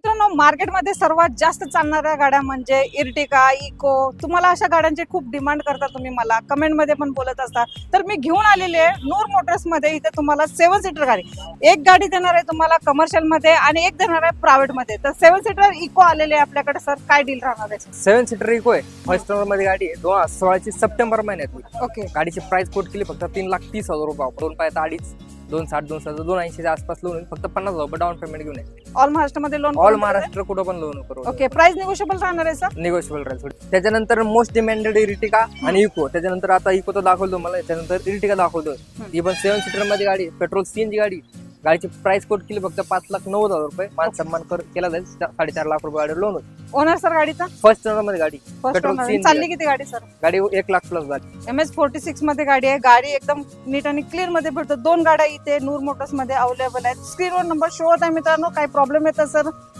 मित्रांनो, मार्केटमध्ये सर्वात जास्त चालणाऱ्या गाड्या म्हणजे इर्टिगा, इको. तुम्हाला अशा गाड्यांचे खूप डिमांड करता, तुम्ही मला कमेंटमध्ये पण बोलत असता. तर मी घेऊन आलेले आहे नूर मोटर्स मध्ये. इथे तुम्हाला 7 सीटर गाडी, एक गाडी देणार आहे तुम्हाला कमर्शियल मध्ये आणि एक देणार आहे प्रायव्हेट मध्ये. तर 7 सीटर इको आलेले आहे आपल्याकडे. सर, काय डील राहणार आहे? 7 सीटर इको आहे. फर्स्ट ओनर मध्ये गाडी आहे. 2016 सप्टेंबर महिन्यात. ओके. गाडीची प्राइस कोट केली फक्त 3,30,000 रुपये. 2 पायात 2.5, 260, 270, 280 आसपास लोन. फक्त 50,000 रुपये डाऊन पेमेंट घेऊन आहे. ऑल महाराष्ट्रामध्ये लोन? ऑल महाराष्ट्र कुठं पण लोन करू. ओके. प्राइस निगोशिएबल राहणार आहे सर? निगोशिएबल राहील. त्याच्यानंतर मोस्ट डिमांडेड इर्टिगा आणि इको. त्याच्यानंतर आता इको तर दाखवतो मला, त्याच्यानंतर इर्टिगा दाखवतो. ती पण 7 सीटर मध्ये गाडी, पेट्रोल सीएनजी गाडी. गाडीची प्राइस कोट केली फक्त 5,90,000 रुपये. मान सन्मान केला जाईल. 4.5 लाख रुपये गाडी लोन होती. ओनर सर गाडीचा? फर्स्ट ओनर मध्ये गाडी. First petrol owner. सीएनजी चालली किती गाडी सर? गाडी 1 लाख प्लस झाली. MS46 मध्ये गाडी आहे. गाडी एकदम नीट आणि क्लिअर मध्ये भेटतो. 2 गाड्या इथे नूर मोटर्स मध्ये अवेलेबल आहेत. स्क्रीनवर नंबर शो होत आहे मित्रांनो. काही प्रॉब्लेम येतात सर